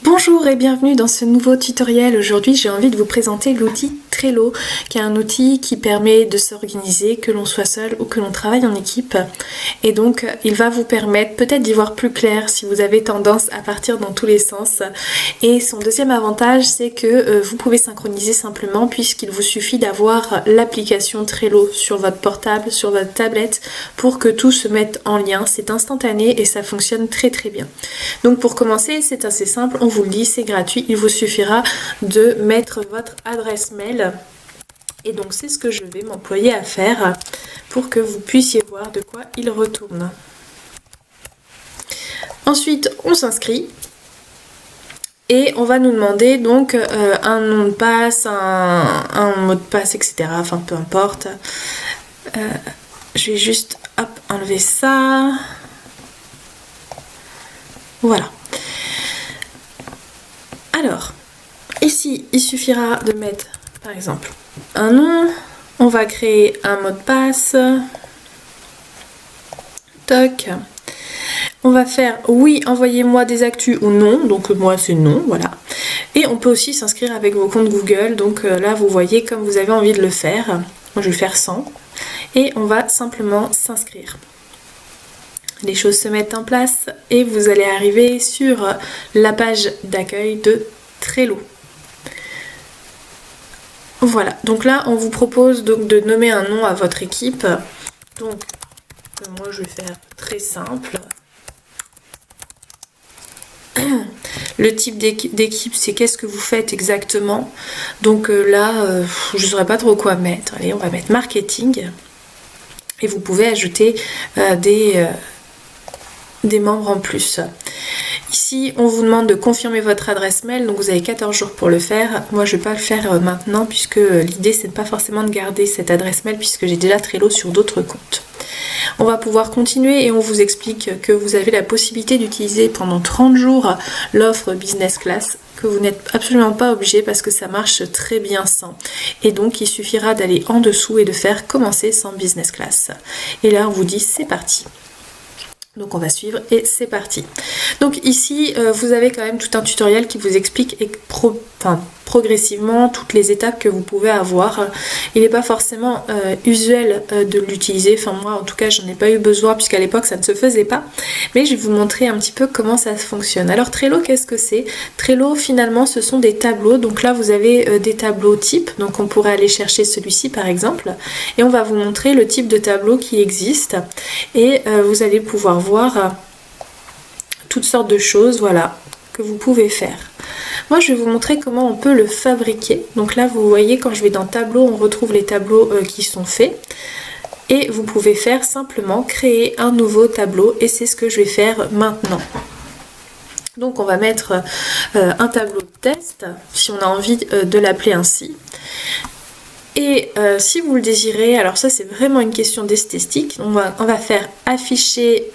Bonjour et bienvenue dans ce nouveau tutoriel. Aujourd'hui j'ai envie de vous présenter l'outil Trello, qui est un outil qui permet de s'organiser, que l'on soit seul ou que l'on travaille en équipe. Et donc il va vous permettre peut-être d'y voir plus clair si vous avez tendance à partir dans tous les sens. Et son deuxième avantage, c'est que vous pouvez synchroniser simplement puisqu'il vous suffit d'avoir l'application Trello sur votre portable, sur votre tablette pour que tout se mette en lien. C'est instantané et ça fonctionne très très bien. Donc pour commencer, c'est assez simple, on vous le dit, c'est gratuit. Il vous suffira de mettre votre adresse mail. Et donc c'est ce que je vais m'employer à faire pour que vous puissiez voir de quoi il retourne. Ensuite, on s'inscrit. Et on va nous demander donc un nom de passe, un mot de passe, etc. Enfin, peu importe. Je vais juste enlever ça. Voilà. Alors, ici, il suffira de mettre, par exemple, un nom. On va créer un mot de passe. Toc. On va faire oui, envoyez-moi des actus ou non. Donc moi c'est non, voilà. Et on peut aussi s'inscrire avec vos comptes Google. Donc là vous voyez comme vous avez envie de le faire. Moi je vais faire 100. Et on va simplement s'inscrire. Les choses se mettent en place et vous allez arriver sur la page d'accueil de Trello. Voilà, donc là on vous propose donc de nommer un nom à votre équipe. Donc moi je vais faire très simple. Le type d'équipe, c'est qu'est-ce que vous faites exactement. Donc là, je ne saurais pas trop quoi mettre. Allez, on va mettre marketing. Et vous pouvez ajouter des membres en plus. Ici, on vous demande de confirmer votre adresse mail. Donc vous avez 14 jours pour le faire. Moi, je ne vais pas le faire maintenant puisque l'idée, c'est pas forcément de garder cette adresse mail puisque j'ai déjà Trello sur d'autres comptes. On va pouvoir continuer et on vous explique que vous avez la possibilité d'utiliser pendant 30 jours l'offre Business Class, que vous n'êtes absolument pas obligé parce que ça marche très bien sans. Et donc il suffira d'aller en dessous et de faire commencer sans Business Class. Et là on vous dit c'est parti. Donc on va suivre et c'est parti. Donc ici vous avez quand même tout un tutoriel qui vous explique progressivement toutes les étapes que vous pouvez avoir. Il n'est pas forcément usuel de l'utiliser, enfin moi en tout cas j'en ai pas eu besoin puisqu'à l'époque ça ne se faisait pas, mais je vais vous montrer un petit peu comment ça fonctionne. Alors Trello, qu'est-ce que c'est? Trello finalement ce sont des tableaux, donc là vous avez des tableaux types, donc on pourrait aller chercher celui-ci par exemple et on va vous montrer le type de tableau qui existe et vous allez pouvoir voir toutes sortes de choses, voilà, que vous pouvez faire. Moi je vais vous montrer comment on peut le fabriquer. Donc là vous voyez quand je vais dans tableau on retrouve les tableaux qui sont faits et vous pouvez faire simplement créer un nouveau tableau et c'est ce que je vais faire maintenant. Donc on va mettre un tableau de test si on a envie de l'appeler ainsi. Et si vous le désirez, alors ça c'est vraiment une question d'esthétique, on va faire afficher...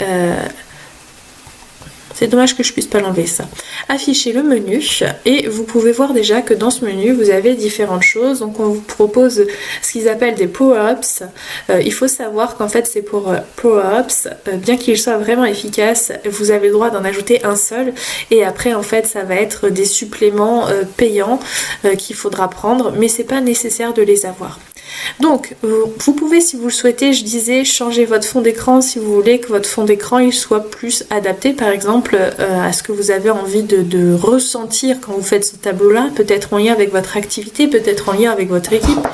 c'est dommage que je puisse pas l'enlever ça. Afficher le menu et vous pouvez voir déjà que dans ce menu vous avez différentes choses. Donc on vous propose ce qu'ils appellent des power-ups. Il faut savoir qu'en fait c'est pour power-ups, bien qu'ils soient vraiment efficaces, vous avez le droit d'en ajouter un seul et après en fait ça va être des suppléments payants qu'il faudra prendre, mais c'est pas nécessaire de les avoir. Donc vous pouvez, si vous le souhaitez, je disais, changer votre fond d'écran si vous voulez que votre fond d'écran il soit plus adapté par exemple à ce que vous avez envie de ressentir quand vous faites ce tableau là, peut-être en lien avec votre activité, peut-être en lien avec votre équipe.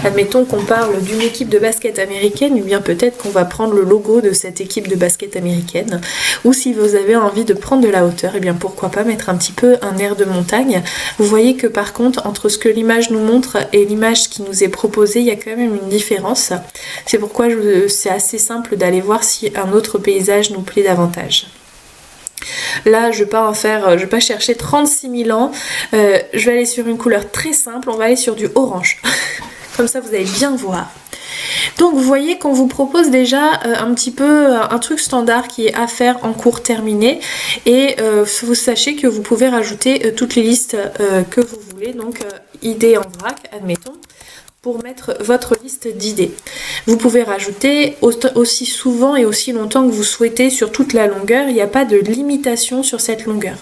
Admettons qu'on parle d'une équipe de basket américaine, ou bien peut-être qu'on va prendre le logo de cette équipe de basket américaine, ou si vous avez envie de prendre de la hauteur, et bien pourquoi pas mettre un petit peu un air de montagne. Vous voyez que par contre entre ce que l'image nous montre et l'image qui nous est proposée, il y a quand même une différence. C'est pourquoi c'est assez simple d'aller voir si un autre paysage nous plaît davantage. Là, je vais pas chercher 36 000 ans. Je vais aller sur une couleur très simple. On va aller sur du orange. Comme ça, vous allez bien voir. Donc, vous voyez qu'on vous propose déjà un petit peu un truc standard qui est à faire en cours terminé. Et vous sachez que vous pouvez rajouter toutes les listes que vous voulez. Donc, idées en vrac, admettons. pour mettre votre liste d'idées. Vous pouvez rajouter aussi souvent et aussi longtemps que vous souhaitez sur toute la longueur, il n'y a pas de limitation sur cette longueur.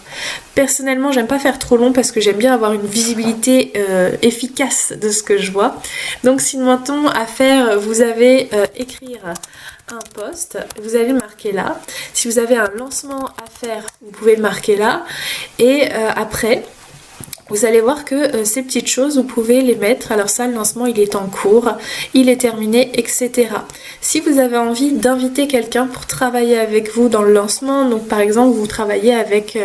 Personnellement, j'aime pas faire trop long parce que j'aime bien avoir une visibilité efficace de ce que je vois. Donc si maintenant à faire, vous avez écrire un post, vous allez le marquer là. Si vous avez un lancement à faire, vous pouvez le marquer là. Et après, vous allez voir que ces petites choses, vous pouvez les mettre. Alors ça, le lancement, il est en cours, il est terminé, etc. Si vous avez envie d'inviter quelqu'un pour travailler avec vous dans le lancement, donc par exemple, vous travaillez avec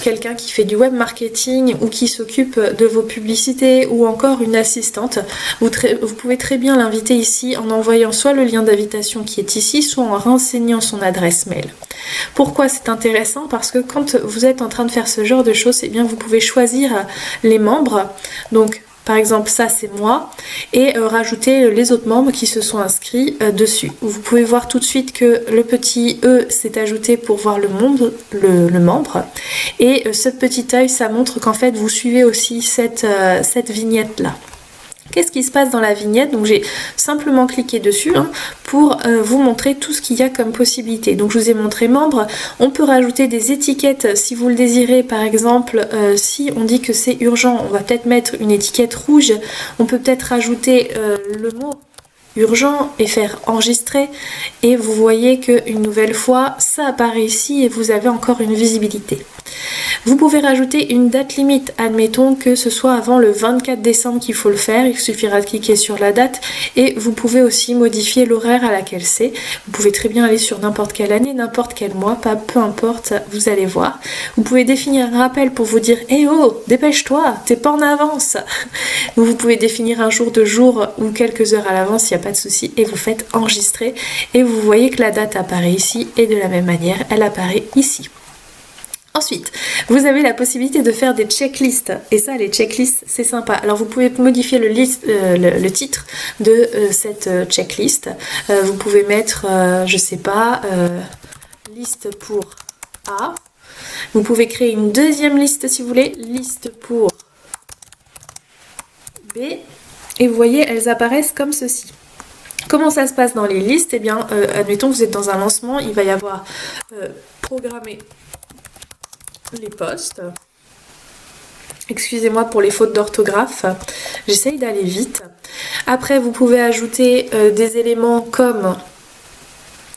quelqu'un qui fait du web marketing ou qui s'occupe de vos publicités ou encore une assistante, vous pouvez très bien l'inviter ici en envoyant soit le lien d'invitation qui est ici, soit en renseignant son adresse mail. Pourquoi c'est intéressant? Parce que quand vous êtes en train de faire ce genre de choses, eh bien vous pouvez choisir les membres, donc par exemple ça c'est moi, et rajouter les autres membres qui se sont inscrits dessus. Vous pouvez voir tout de suite que le petit E s'est ajouté pour voir le membre, et ce petit œil, ça montre qu'en fait vous suivez aussi cette vignette là. Qu'est-ce qui se passe dans la vignette? Donc j'ai simplement cliqué dessus pour vous montrer tout ce qu'il y a comme possibilité. Donc je vous ai montré membre, on peut rajouter des étiquettes si vous le désirez. Par exemple, si on dit que c'est urgent, on va peut-être mettre une étiquette rouge. On peut peut-être rajouter le mot urgent et faire enregistrer, et vous voyez qu'une nouvelle fois ça apparaît ici et vous avez encore une visibilité. Vous pouvez rajouter une date limite, admettons que ce soit avant le 24 décembre qu'il faut le faire, il suffira de cliquer sur la date, et vous pouvez aussi modifier l'horaire à laquelle c'est. Vous pouvez très bien aller sur n'importe quelle année, n'importe quel mois, peu importe, vous allez voir. Vous pouvez définir un rappel pour vous dire "Eh oh, dépêche-toi, t'es pas en avance". Vous pouvez définir un jour ou quelques heures à l'avance, il n'y a pas de souci, et vous faites enregistrer, et vous voyez que la date apparaît ici, et de la même manière, elle apparaît ici. Ensuite, vous avez la possibilité de faire des checklists, et ça, les checklists, c'est sympa. Alors vous pouvez modifier le titre de cette checklist. Vous pouvez mettre, je sais pas, liste pour A. Vous pouvez créer une deuxième liste si vous voulez, liste pour B. Et vous voyez, elles apparaissent comme ceci. Comment ça se passe dans les listes? Eh bien, admettons, vous êtes dans un lancement, il va y avoir programmer les posts. Excusez-moi pour les fautes d'orthographe, j'essaye d'aller vite. Après, vous pouvez ajouter des éléments comme,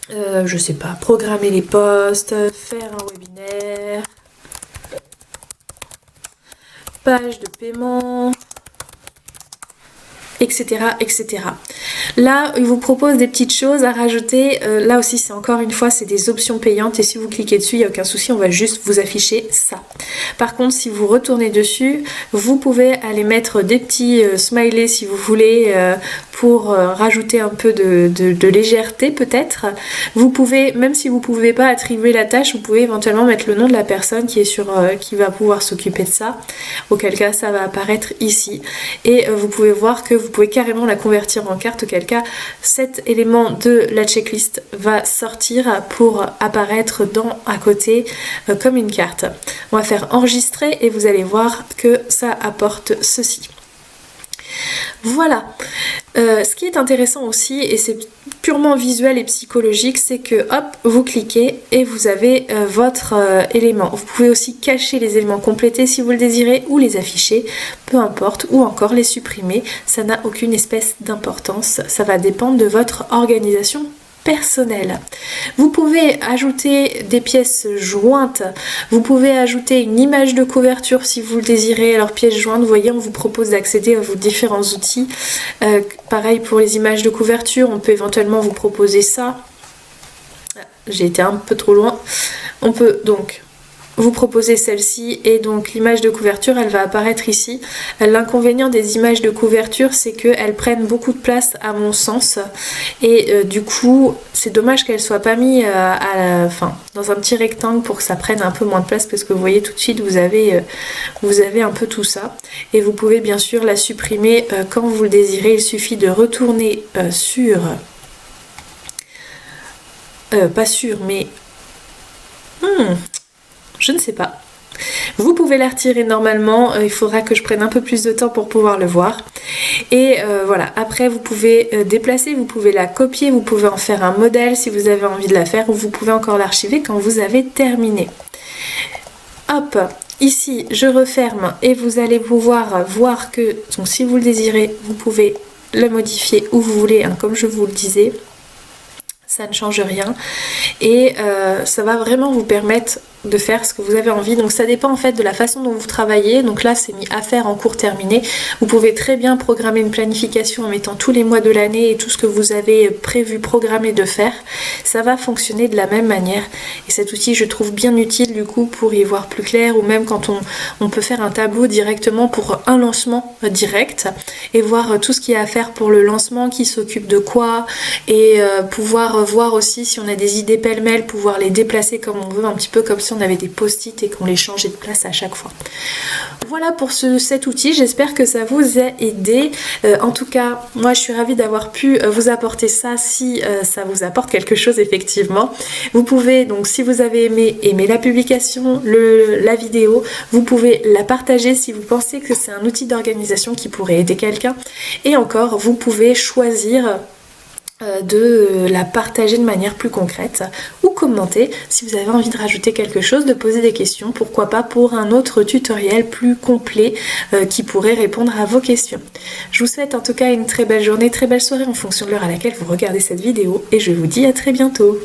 je sais pas, programmer les posts, faire un webinaire, page de paiement, etc., etc. Là, il vous propose des petites choses à rajouter. Là aussi, c'est encore une fois, c'est des options payantes. Et si vous cliquez dessus, il n'y a aucun souci, on va juste vous afficher ça. Par contre, si vous retournez dessus, vous pouvez aller mettre des petits smileys si vous voulez pour rajouter un peu de légèreté peut-être. Vous pouvez, même si vous ne pouvez pas attribuer la tâche, vous pouvez éventuellement mettre le nom de la personne qui est qui va pouvoir s'occuper de ça. Auquel cas, ça va apparaître ici. Et vous pouvez voir que vous pouvez carrément la convertir en carte, auquel cas cet élément de la checklist va sortir pour apparaître à côté comme une carte. On va faire enregistrer et vous allez voir que ça apporte ceci. Voilà. Ce qui est intéressant aussi, et c'est purement visuel et psychologique, c'est que hop, vous cliquez et vous avez votre élément. Vous pouvez aussi cacher les éléments complétés si vous le désirez, ou les afficher, peu importe, ou encore les supprimer. Ça n'a aucune espèce d'importance. Ça va dépendre de votre organisation personnel. Vous pouvez ajouter des pièces jointes, vous pouvez ajouter une image de couverture si vous le désirez. Alors pièces jointes, vous voyez, on vous propose d'accéder à vos différents outils. Pareil pour les images de couverture, on peut éventuellement vous proposer ça. J'ai été un peu trop loin. On peut donc vous proposer celle-ci, et donc l'image de couverture, elle va apparaître ici. L'inconvénient des images de couverture, c'est qu'elles prennent beaucoup de place à mon sens, et du coup c'est dommage qu'elles soient pas mises dans un petit rectangle pour que ça prenne un peu moins de place, parce que vous voyez tout de suite vous avez un peu tout ça, et vous pouvez bien sûr la supprimer quand vous le désirez. Il suffit de retourner pas sûr mais je ne sais pas. Vous pouvez la retirer normalement, il faudra que je prenne un peu plus de temps pour pouvoir le voir. Et voilà, après vous pouvez déplacer, vous pouvez la copier, vous pouvez en faire un modèle si vous avez envie de la faire, ou vous pouvez encore l'archiver quand vous avez terminé. Hop, ici je referme et vous allez pouvoir voir que, donc si vous le désirez, vous pouvez le modifier où vous voulez, hein, comme je vous le disais. Ça ne change rien et ça va vraiment vous permettre de faire ce que vous avez envie. Donc ça dépend en fait de la façon dont vous travaillez. Donc là c'est mis à faire en cours terminé. Vous pouvez très bien programmer une planification en mettant tous les mois de l'année et tout ce que vous avez prévu programmer de faire. Ça va fonctionner de la même manière et cet outil je trouve bien utile du coup pour y voir plus clair, ou même quand on peut faire un tableau directement pour un lancement direct et voir tout ce qu'il y a à faire pour le lancement, qui s'occupe de quoi, et pouvoir voir aussi si on a des idées pêle-mêle, pouvoir les déplacer comme on veut, un petit peu comme si on avait des post-it et qu'on les changeait de place à chaque fois. Voilà pour cet outil, j'espère que ça vous a aidé. En tout cas, moi je suis ravie d'avoir pu vous apporter ça, si ça vous apporte quelque chose effectivement. Vous pouvez donc, si vous avez aimé la publication, la vidéo, vous pouvez la partager si vous pensez que c'est un outil d'organisation qui pourrait aider quelqu'un. Et encore, vous pouvez choisir de la partager de manière plus concrète ou commenter si vous avez envie de rajouter quelque chose, de poser des questions, pourquoi pas pour un autre tutoriel plus complet qui pourrait répondre à vos questions. Je vous souhaite en tout cas une très belle journée, très belle soirée en fonction de l'heure à laquelle vous regardez cette vidéo et je vous dis à très bientôt.